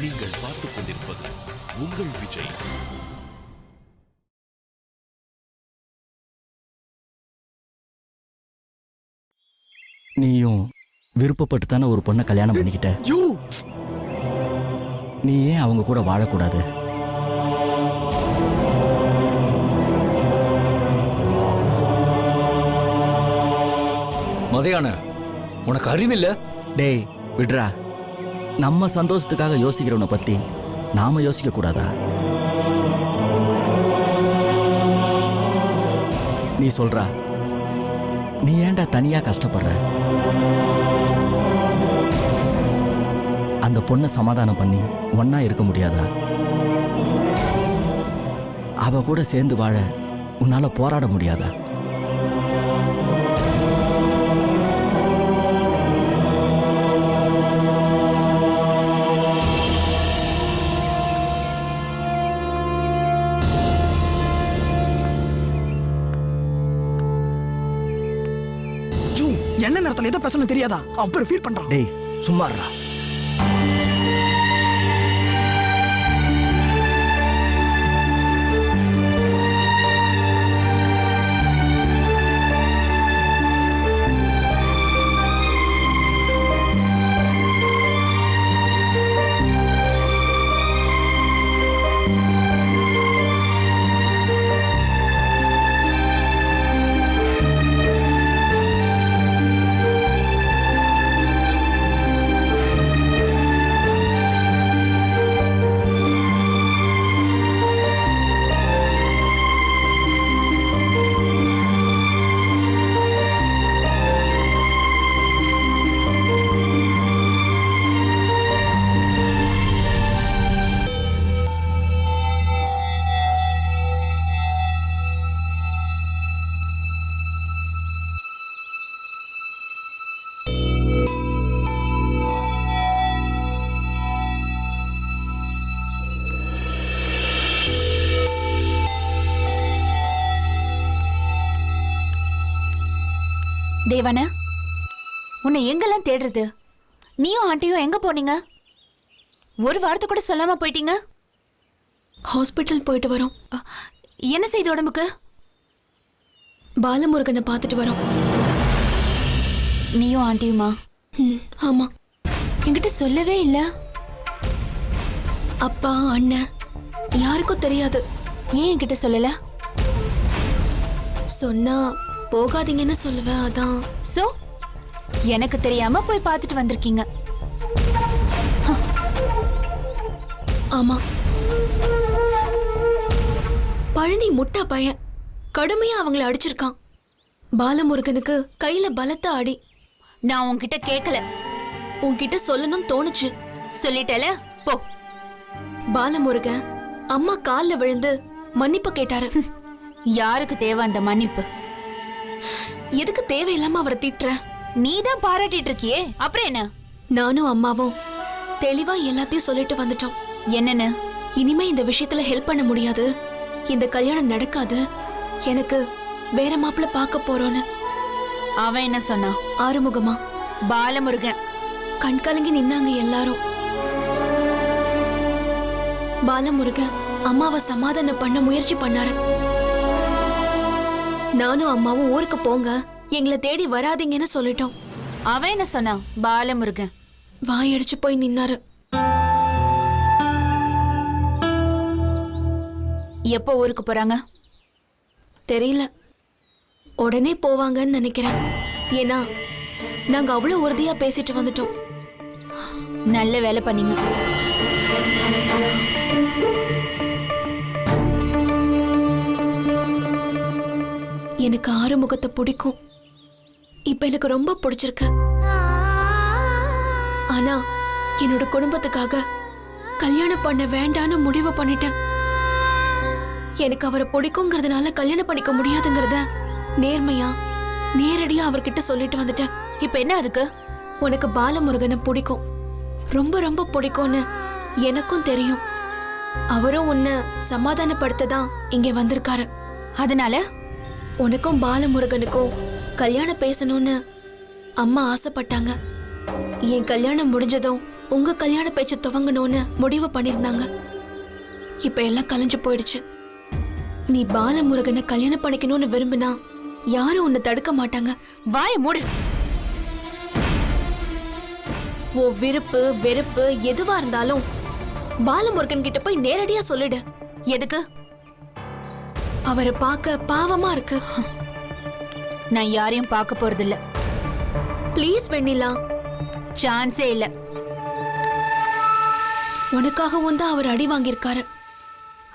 நீங்கள் பார்த்துக் கொண்டிருப்பது உங்கள் விஜய். நீயும் விருப்பப்பட்டு தானே ஒரு பொண்ணை கல்யாணம் பண்ணிக்கிட்ட. நீ ஏன் அவங்க கூட வாழக்கூடாது? மதையான, உனக்கு அறிவில்ல? டேய் விட்ரா, நம்ம சந்தோஷத்துக்காக யோசிக்கிறவனை பத்தி நாம யோசிக்க கூடாதா? நீ சொல்றா, நீ ஏன்டா தனியா கஷ்டப்படுற? அந்த பொண்ணை சமாதானம் பண்ணி ஒன்னா இருக்க முடியாதா? அவ கூட சேர்ந்து வாழ உன்னால போராட முடியாதா? என்ன நேரத்துல எதை பேசணும் தெரியாதா? அப்புறம் ஃபீல் பண்றான். டேய் சும்மாறா. தேவான, உன்னை எங்கெல்லாம் தேடுறது? நீயும் ஆண்டியும் எங்க போனீங்க? ஒரு வாரத்தை கூட சொல்லாம போயிட்டீங்க. ஹாஸ்பிட்டல் போயிட்டு வரோம். என்ன செய்து உடம்புக்கு? பாலமுருகனை பார்த்துட்டு வரோம். நீயும் ஆண்டியுமா? ஆமா. என்கிட்ட சொல்லவே இல்ல. அப்பா அண்ணன் யாருக்கும் தெரியாது. ஏன் என்கிட்ட சொல்லல? சொன்னா போகாதீங்கன்னு சொல்லுவேன், அதான். சோ எனக்கு தெரியாம போய் பார்த்துட்டு வந்திருக்கீங்க. ஆமா. பழனி முட்டா பையன் கடுமையா அவங்கள அடிச்சிருக்கான். பாலமுருகனுக்கு கையில பலத்த அடி. நான் உன்கிட்ட கேட்கல. உன்கிட்ட சொல்லணும்னு தோணுச்சு. சொல்லிட்டல, போ. பாலமுருகன் அம்மா கால்ல விழுந்து மன்னிப்பு கேட்டாரு. யாருக்கு தேவை அந்த மன்னிப்பு? எதுக்கு தேவையில்லாம அவரை திட்டுற? நீதான் பாராட்டிட்டு இருக்கியே, அப்புறம் என்ன? நானும் அம்மாவும் தெளிவா எல்லாத்தையும் சொல்லிட்டு வந்துட்டோம். என்னன்னு? இனிமே இந்த விஷயத்துல ஹெல்ப் பண்ண முடியாது, இந்த கல்யாணம் நடக்காது, எனக்கு வேற மாப்பிள்ள பார்க்க போறோன்னு. அவன் என்ன சொன்னா? ஆறுமுகமா, பாலமுருகன். கண் கலங்கி நின்னாங்க எல்லாரும். பாலமுருகன் அம்மாவை சமாதானம் பண்ண முயற்சி பண்ணாரு. நானும் அம்மாவும் ஊருக்கு போங்க, எங்களை தேடி வராதீங்கன்னு சொல்லிட்டோம். அவன் என்ன சொன்னா? பாலமுருகன் வாயடிச்சு போய் நின்னாரு. எப்போ ஊருக்கு போறாங்க? தெரியல, உடனே போவாங்கன்னு நினைக்கிறேன். ஏன்னா நாங்க அவ்வளவு உறுதியா பேசிட்டு வந்துட்டோம். நல்ல வேலை பண்ணீங்க. எனக்கு ஆறுமுகத்தை பிடிக்கும். இப்ப எனக்கு ரொம்ப பிடிச்சிருக்கு. ஆனா என்னோட குடும்பத்துக்காக கல்யாணம் பண்ண வேண்டான்னு முடிவு பண்ணிட்டேன். எனக்கு அவரை பிடிக்குங்கிறதுனால கல்யாணம் பண்ணிக்க முடியாதுங்கிறத நேர்மையா நேரடியா அவர்கிட்ட சொல்லிட்டு வந்துட்டேன். இப்ப என்ன அதுக்கு? உனக்கு பாலமுருகனை பிடிக்கும், ரொம்ப ரொம்ப பிடிக்கும்னு எனக்கும் தெரியும். அவரும் உன்னை சமாதானப்படுத்த தான் இங்க வந்திருக்காரு. அதனால உனக்கும் பாலமுருகனுக்கும் கல்யாணம் பேசணும்னு அம்மா ஆசைப்பட்டாங்க. என் கல்யாணம் முடிஞ்சதும் உங்க கல்யாண பேச்சு துவங்கணும்னு முடிவு பண்ணிருந்தாங்க. இப்ப எல்லாம் கலைஞ்சு போயிடுச்சு. நீ பாலமுருகனை கல்யாணம் பண்ணிக்கணும்னு விரும்பினா யாரும் உன்னை தடுக்க மாட்டாங்க. வாய மூடு. ஓ விருப்பு வெறுப்பு எதுவா இருந்தாலும் பாலமுருகன் கிட்ட போய் நேரடியா சொல்லிடு. எதுக்கு? அவரை பார்க்க பாவமா இருக்கு. நான் யாரையும் பார்க்க போறதில்ல. ப்ளீஸ் வெண்ணிலா. சான்ஸே இல்ல. உனக்காகவும் தான் அவர் அடி வாங்கியிருக்காரு.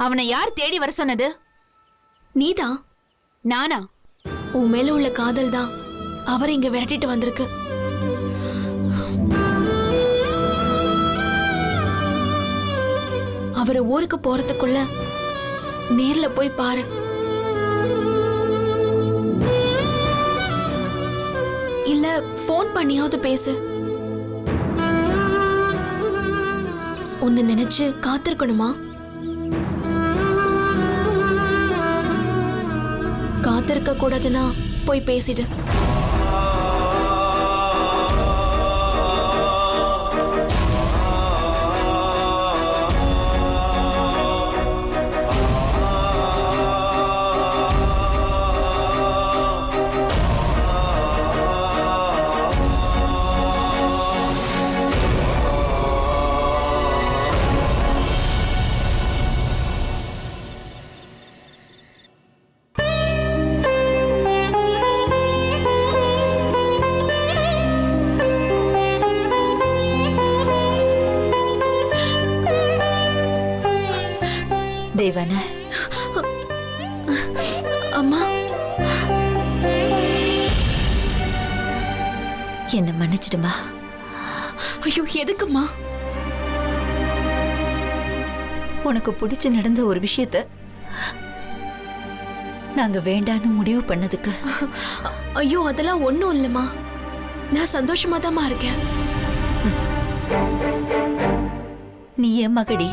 அவனை யார் தேடி வர சொன்னது? நீதான். நானா? உன் மேல உள்ள காதல் தான் அவரை இங்க விரட்டிட்டு வந்திருக்கு. அவரை ஊருக்கு போறதுக்குள்ள நேர்ல போய் பாரு. இல்ல போன் பண்ணியாவது பேசு. உன்னை நினைச்சு காத்திருக்கணுமா? காத்திருக்க கூடாதுன்னா போய் பேசிடு. தேவன, அம்மா என்ன மன்னிச்சிடுமா. ஐயோ எதுக்குமா? உனக்கு பிடிச்சு நடந்த ஒரு விஷயத்த நாங்க வேண்டான்னு முடிவு பண்ணதுக்கு. ஐயோ அதெல்லாம் ஒண்ணும் இல்லம்மா. நான் சந்தோஷமா தான்மா இருக்கேன். நீ என் மகடி,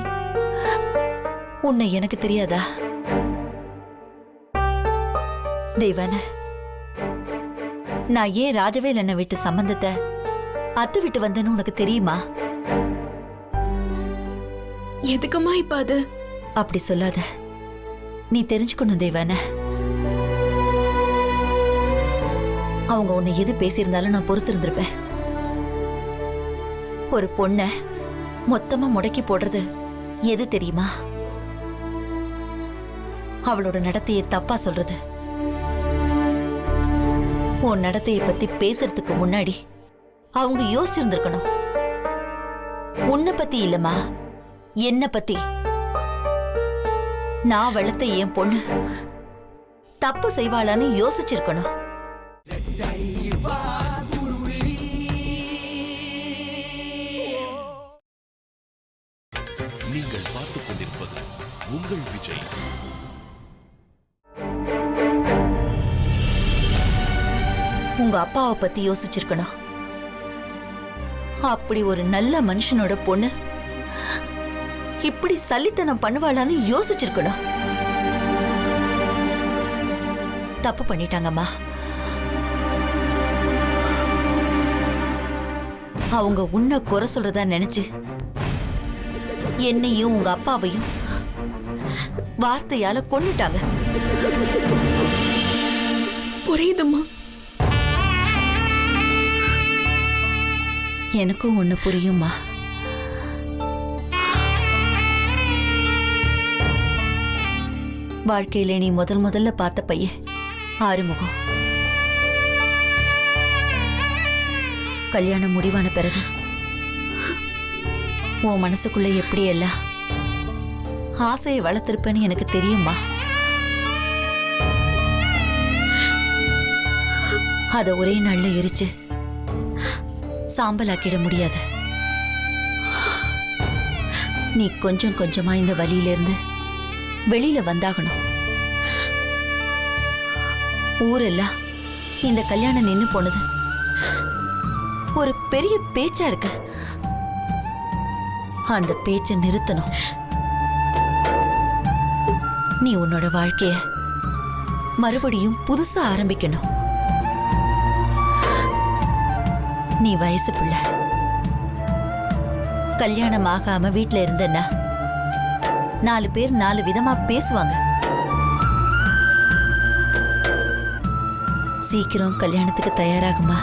உன்னை எனக்கு தெரியாதா? தேவான, நான் ஏன் ராஜவேல் அண்ணன் வீட்டு சம்பந்தத்தை அத்து விட்டு வந்தேன்னு உனக்கு தெரியுமா? எதுக்குமா இப்ப அது? அப்படி சொல்லாத. நீ தெரிஞ்சுக்கணும் தேவான. அவங்க உன்னை எது பேசியிருந்தாலும் நான் பொறுத்து இருந்திருப்பேன். ஒரு பொண்ண மொத்தமா முடக்கி போடுறது எது தெரியுமா? அவளோட நடத்தையை தப்பா சொல்றது. உன் நடத்தையை பத்தி பேசுறதுக்கு முன்னாடி அவங்க யோசிச்சிருந்திருக்கணும். உன்னை பத்தி இல்லம்மா, என்ன பத்தி. நான் வளர்த்த என் பொண்ணு தப்பு செய்வாளான்னு யோசிச்சிருக்கணும். நீங்கள் பார்த்துக் கொண்டிருப்பது உங்கள் விஜய். உங்க அப்பாவை பத்தி யோசிச்சிருக்கணும். அப்படி ஒரு நல்ல மனுஷனோட பொண்ணு இப்படி சல்லித்தனம் பண்ணுவாளான்னு யோசிச்சிருக்கணும். தப்பு பண்ணிட்டாங்கம்மா. அவங்க உன்னை குறை சொல்றதா நினைச்சு என்னையும் உங்க அப்பாவையும் வார்த்தையால கொன்னுட்டாங்க. புரியுதும்மா. எனக்கும் ஒண்ணு புரியுமா. வாழ்க்கையில நீ முதல்ல பார்த்த பையன் ஆறுமுகம். கல்யாணம் முடிவான பிறகு உன் மனசுக்குள்ள எப்படி எல்லாம் ஆசையை வளர்த்திருப்பேன்னு எனக்கு தெரியுமா. அத ஒரே நாள்ல எரிச்சு சாம்பலாக்கிட முடியாது. நீ கொஞ்சம் கொஞ்சமா இந்த வலியிலிருந்து வெளியில வந்தாகணும். ஊரெல்லாம் இந்த கல்யாணம் நின்னு போனது ஒரு பெரிய பேச்சா இருக்கு. அந்த பேச்சை நிறுத்தணும். நீ உன்னோட வாழ்க்கைய மறுபடியும் புதுசா ஆரம்பிக்கணும். நீ வயசு பிள்ளை. கல்யாணம் ஆகாம வீட்ல இருந்தேன்னா 4 பேர் 4 விதமா பேசுவாங்க. சீக்கிரம் கல்யாணத்துக்கு தயாராகுமா.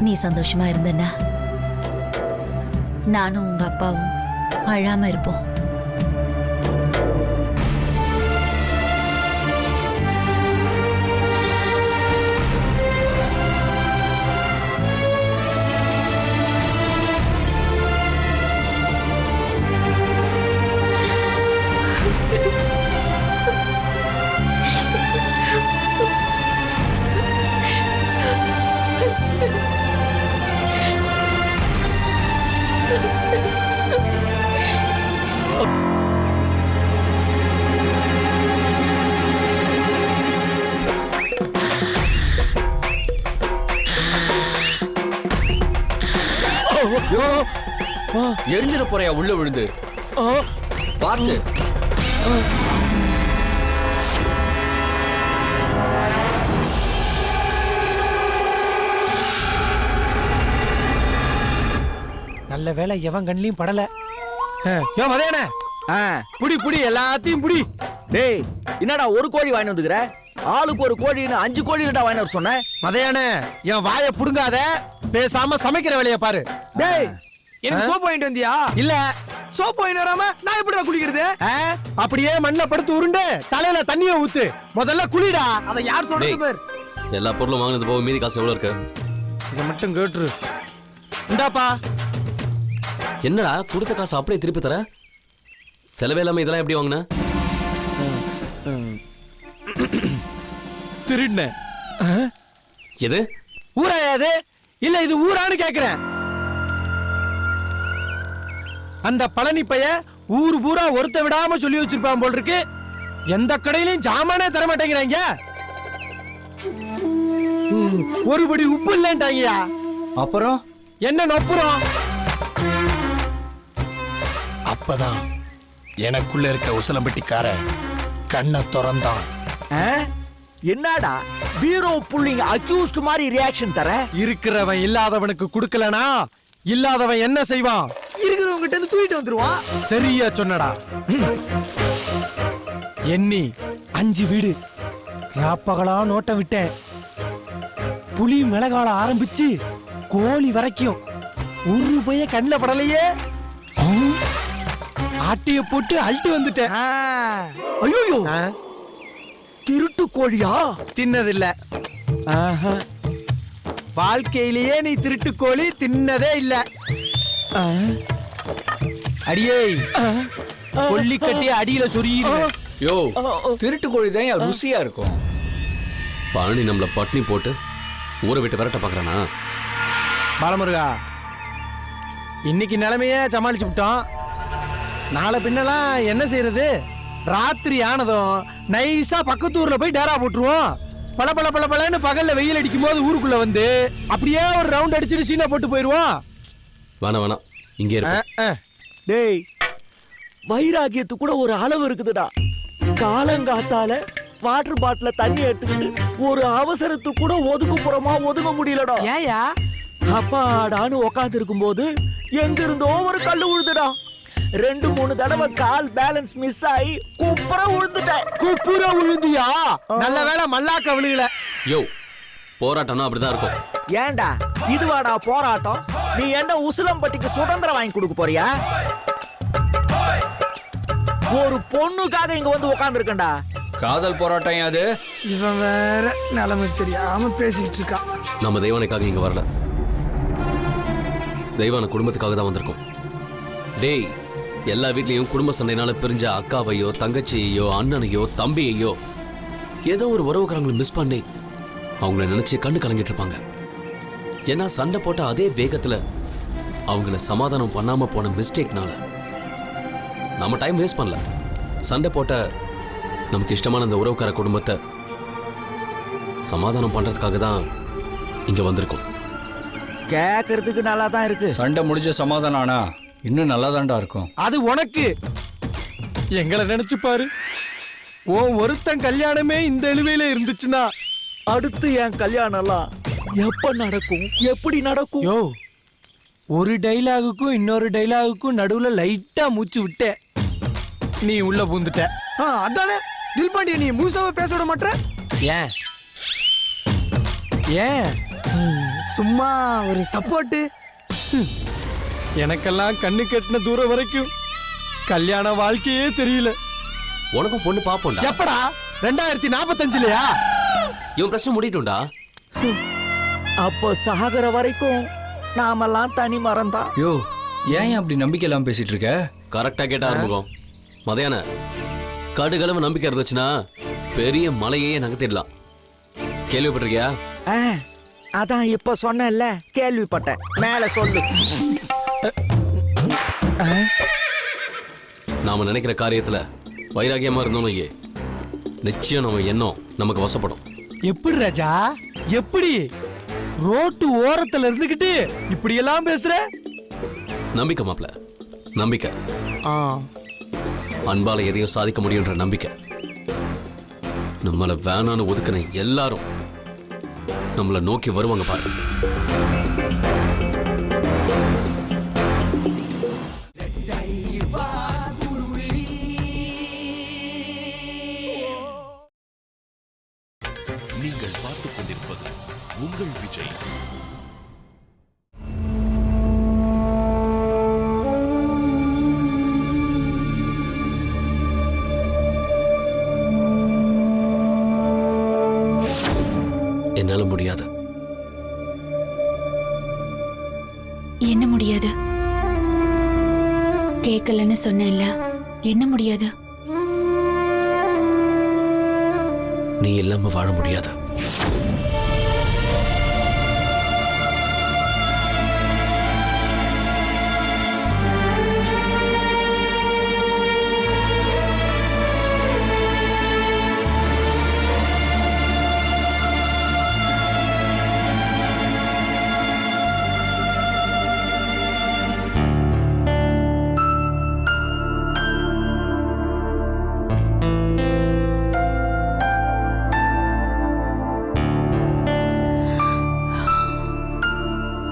நீ சந்தோஷமா இருந்தன்னா நானும் உங்க அப்பாவும் அழாம இருப்போம். எரிஞ்சிட போறியா உள்ள விழுந்து? பார்த்து. நல்ல வேலை எவன் கண்ணிலையும் படல. யோ மதேன, புடி புடி எல்லாத்தையும் புடி. டேய் என்னடா ஒரு கோழி வாங்கி வந்துக்கிற? ஆளுக்கு ஒரு கோழின்னு 5 கோழி இல்லடா வாங்கி வர சொன்னேன். மதேன, என் வாயை புடுங்காத, பேசாம சமைக்கிற வேலையை பாரு. டேய், எனக்கு சோப் வாங்கிட்டு வந்தியா? இல்ல. சோப் வாங்கிட்டு வராம நான் எப்படிடா குளிக்கிறது? அப்படியே மண்ணுல படுத்து உருண்டு தலையில தண்ணிய ஊத்து. முதல்ல குளிடா. அத யார் சொல்றது பாரு. எல்லா பொருளும் வாங்குனது போக மீதி காசு எவ்வளவு இருக்கு? இத மட்டும் கேட்டுரு. இந்தாப்பா. என்னடா கொடுத்த காசு அப்படியே திருப்பி தர? செலவே இல்லாம இதெல்லாம் எப்படி வாங்கின? திருடுன. எது? ஊரா அது? இல்ல இது ஊரான்னு கேக்குறேன். அந்த பழனி பைய ஊர் பூரா ஒருத்த விடாம சொல்லி வச்சிருப்பான் போல் இருக்கு. எந்த கடையிலயும் ஜாமானே தர மாட்டேங்கிறாங்க. ஒருபடி உப்பு இல்லன்றாங்கயா. அப்புறம் என்ன நொப்புறோம்? அப்பதான் எனக்குள்ள இருக்க உசலம்பட்டிக்கார கண்ணை திறந்தான். என்னடா பீரோ புள்ளிங்க அக்யூஸ்ட் மாதிரி ரியாக்ஷன் தர? இருக்கிறவன் இல்லாதவனுக்கு கொடுக்கலனா இல்லாதவன் என்ன செய்வான்? இருக்கிறவங்க கிட்ட இருந்து தூக்கிட்டு வந்துருவான். சரியா சொன்னடா. எண்ணி 5 வீடு ராப்பகலா நோட்டம் விட்டேன். புலி மிளகால ஆரம்பிச்சு கோழி வரைக்கும் ஒரு பைய கண்ணில் படலையே. ஆட்டிய போட்டு அழட்டி வந்துட்டேன். ஐயோ, திருட்டு கோழியா? தின்னதில்ல. வாழ்க்கையிலேயே நீ திருட்டு கோழி தின்னதே இல்ல. அடியே கொல்லி கட்டி அடியில சொருகிடுவேன். யோ, திருட்டு கோழி தான் ருசியா இருக்கும். பழனி நம்மள பட்னி போட்டு ஊரை விட்டு விரட்ட பாக்குறானா? பாலமுருகா, இன்னைக்கு நிலைமைய சமாளிச்சு விட்டோம். நாளை பின்னலாம் என்ன செய்யறது? ராத்திரி ஆனதும் நைஸா பக்கத்து ஊர்ல போய் டேரா போட்டுருவோம். பல பல பல பலன்னு பகல்ல வெயில் அடிக்கும் போது ஊருக்குள்ள வந்து அப்படியே ஒரு ரவுண்ட் அடிச்சுட்டு சீனா போட்டு போயிருவோம். வேணாம் வேணாம், இங்கே இருக்கு. டேய், வைராகியத்து கூட ஒரு அளவு இருக்குதுடா. காலங்காத்தால வாட்டர் பாட்டில தண்ணி எடுத்துக்கிட்டு ஒரு அவசரத்துக்கு கூட ஒதுக்குப்புறமா ஒதுங்க முடியலடா. ஏயா? அப்பாடான்னு உக்காந்து இருக்கும் போது எங்க இருந்தோ ஒரு கல்லு விழுதுடா. 2-3 தடவை கால் பேலன்ஸ் மிஸ் ஆகி குப்புற விழுந்துட்டேன். குப்புற விழுந்தியா? நல்ல வேளை மல்லாக்க விழுகல. யோ, போராட்டம்னா அப்படிதான் இருக்கும். ஏண்டா இதுவாடா போராட்டம்? நீ என்ன உசிலம்பட்டிக்கு சுதந்திரம் வாங்கி கொடுக்க போறியா? ஒரு பொண்ணுக்காக இங்க வந்து உட்கார்ந்து இருக்கேன்டா. காதல் போராட்டம் அது. இவன் வேற நிலைமை தெரியாம பேசிட்டு இருக்கா. நம்ம தெய்வானுக்காக இங்க வரல, தெய்வான குடும்பத்துக்காக தான் வந்திருக்கோம். டேய், எல்லா வீட்லயும் குடும்ப சண்டைனால பிரிஞ்ச அக்காவையோ தங்கச்சியையோ அண்ணனையோ தம்பியையோ ஏதோ ஒரு உறவுக்காரங்களை மிஸ் பண்ணி அவங்கள நினைச்சு கண்ணு கலங்கிட்டு இருப்பாங்க. ஏன்னா சண்டை போட்ட அதே வேகத்துல அவங்கள சமாதானம் பண்ணாம போன மிஸ்டேக்னால நம்ம டைம் வேஸ்ட் பண்ணல. சண்டை போட்ட நமக்கு இஷ்டமான அந்த உறவுக்கார குடும்பத்தை சமாதானம் பண்றதுக்காக தான் இங்க வந்திருக்கோம். கேக்குறதுக்கு நல்லா தான் இருக்கு. சண்டை முடிஞ்ச சமாதானம் ஆனா இன்னும் நல்லா தான்டா இருக்கும். அது உனக்கு. எங்களை நினைச்சு பாரு. ஒருத்தன் கல்யாணமே இந்த எழுவையில இருந்துச்சுன்னா அடுத்து என் கல்யாணம் எல்லாம் எப்ப நடக்கும், எப்படி நடக்கும்? யோ ஒரு டைலாகுக்கும் இன்னொரு டைலாகுக்கும் நடுவுல லைட்டா மூச்சு விட்டே நீ உள்ள பூந்துட்ட. அதானே தில் பாண்டிய நீ முழுசாவே பேச விட மாட்டே. ஏன் ஏன் சும்மா ஒரு சப்போர்ட். எனக்கெல்லாம் கண்ணு கெட்டின தூரம் வரைக்கும் கல்யாண வாழ்க்கையே தெரியல. உனக்கும் பொண்ணு பாப்போம்டா. எப்படா 2045லயா? இவன் பிரச்சனை முடியட்டும்டா. அப்போ சாகர வரைக்கும் நாமெல்லாம் தனி மறந்தான். யோ ஏன் அப்படி நம்பிக்கை இல்லாம பேசிட்டு இருக்க? கரெக்டா கேட்ட ஆரம்பம். மதையான கடுகளவு நம்பிக்கை இருந்துச்சுன்னா பெரிய மலையே நகர்த்திடலாம். கேள்விப்பட்டிருக்கியா? அதான் இப்ப சொன்னேன்ல, கேள்விப்பட்டேன். மேல சொல்லு. நாம நினைக்கிற காரியத்துல வைராகியமா இருந்தோம், நிச்சயம் நம்ம எண்ணம் நமக்கு வசப்படும். எப்படி ராஜா, எப்படி ரோட்டு ஓரத்துல இருந்துகிட்டு இப்படி எல்லாம் பேசுற? நம்பிக்கை மாப்ள, நம்பிக்கை. அன்பால எதையும் சாதிக்க முடியுன்ற நம்பிக்கை. நம்மள வேணான்னு ஒதுக்கின எல்லாரும் நம்மள நோக்கி வருவாங்க பாரு. நீங்கள் பார்த்துக் கொண்டிருப்பது உங்கள் விஜய். என்னால முடியாது. என்ன முடியாது? கேட்கலன்னு சொன்னேன்ல, என்ன முடியாது? நீ இல்லாம வாழ முடியாது.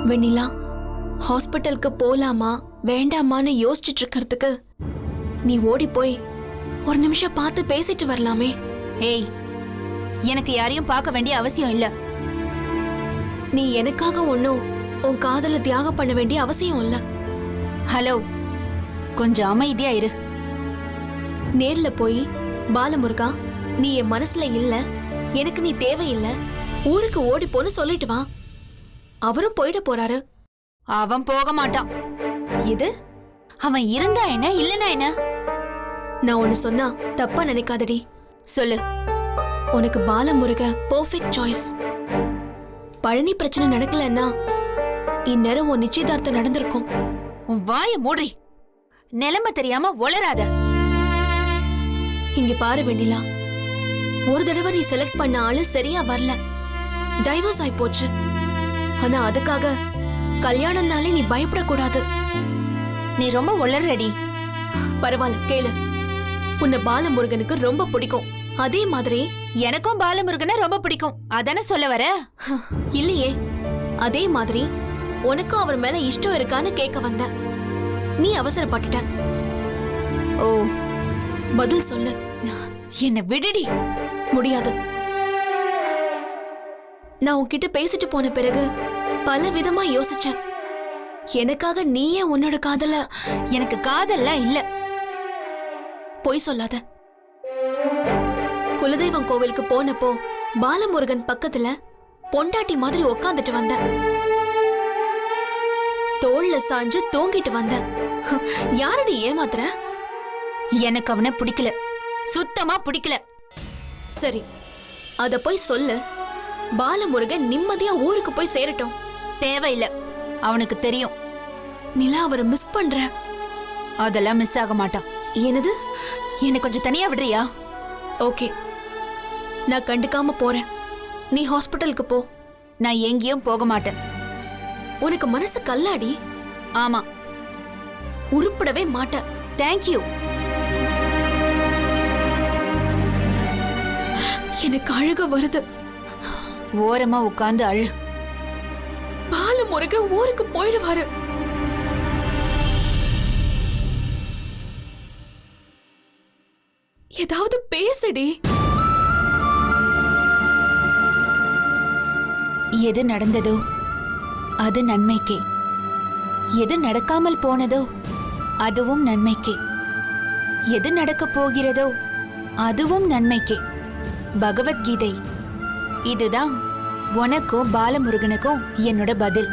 வெண்ணிலா, ஹாஸ்பிட்டலுக்கு போலாமா வேண்டாமான்னு யோசிச்சுட்டு இருக்கிறதுக்கு நீ ஓடி போய் ஒரு நிமிஷம் பார்த்து பேசிட்டு வரலாமே. ஏய், எனக்கு யாரையும் பார்க்க வேண்டிய அவசியம் இல்ல. நீ எனக்காக ஒன்னும் உன் காதல தியாகம் பண்ண வேண்டிய அவசியம் இல்ல. ஹலோ, கொஞ்சம் அமைதியா இரு. நேர்ல போய் பாலமுருகா, நீ என் மனசுல இல்ல, எனக்கு நீ தேவையில்லை, ஊருக்கு ஓடி போன்னு சொல்லிட்டு வா. அவரும் போயிட போறாரு. அவன் போக மாட்டான். இது அவன் இருந்தா என்ன, இல்லனா என்ன? நான் ஒன்னு சொன்னா தப்பா நினைக்காதடி. சொல்லு. உனக்கு பாலமுருக பெர்ஃபெக்ட் சாய்ஸ். பழனி பிரச்சனை நடக்கலன்னா இந்நேரம் உன் நிச்சயதார்த்தம் நடந்திருக்கும். உன் வாய மூடி. நிலைமை தெரியாம ஒளராத. இங்க பாரு வெண்ணிலா, ஒரு தடவை நீ செலக்ட் பண்ண ஆளு சரியா வரல, டைவர்ஸ் ஆயி போச்சு. ஆனா அதுக்காக கல்யாணம்னாலே நீ பயப்படக்கூடாது. நீ ரொம்ப ஒளர்றடி. பரவாயில்ல, கேளு. உன்னை பாலமுருகனுக்கு ரொம்ப பிடிக்கும். அதே மாதிரி எனக்கும் பாலமுருகனை ரொம்ப பிடிக்கும். அதானே சொல்ல வர? இல்லையே, அதே மாதிரி உனக்கும் அவர் மேல இஷ்டம் இருக்கான்னு கேட்க வந்த. நீ அவசரப்பட்டுட்ட. ஓ, பதில் சொல்லு. என்ன விடுடி. முடியாது. நான் உன்கிட்ட பேசிட்டு போன பிறகு பல விதமா யோசிச்சேன். எனக்காக நீயே உன்னோட காதல. எனக்கு காதல்லாம் இல்ல. பொய் சொல்லாத. குலதெய்வம் கோவிலுக்கு போனப்போ பாலமுருகன் பக்கத்துல பொண்டாட்டி மாதிரி உக்காந்துட்டு வந்த. தோள்ல சாஞ்சு தூங்கிட்டு வந்த. யாரடி ஏமாத்துற? எனக்கு அவனை பிடிக்கல, சுத்தமா பிடிக்கல. சரி, அத போய் சொல்லு. பாலமுருகன் நிம்மதியா ஊருக்கு போய் சேரட்டும். தேவையில்லை, அவனுக்கு தெரியும். நிலா அவரை மிஸ் பண்ற. அதெல்லாம் மிஸ் ஆக மாட்டான். என்னது? என்ன கொஞ்சம் தனியா விடுறியா? ஓகே, நான் கண்டுக்காம போறேன். நீ ஹாஸ்பிட்டலுக்கு போ. நான் எங்கேயும் போக மாட்டேன். உனக்கு மனசு கல்லாடி. ஆமா, உருப்படவே மாட்ட. தேங்க்யூ. எனக்கு அழுக வருது. ஓரமா உட்கார்ந்து அழு. பாலமுருகன் ஊருக்கு போயிடுவாரு. ஏதாவது பேசடி. எது நடந்ததோ அது நன்மைக்கே, எது நடக்காமல் போனதோ அதுவும் நன்மைக்கே, எது நடக்கப் போகிறதோ அதுவும் நன்மைக்கே. பகவத்கீதை. இதுதான் உனக்கும் பாலமுருகனுக்கும் என்னோட பதில்.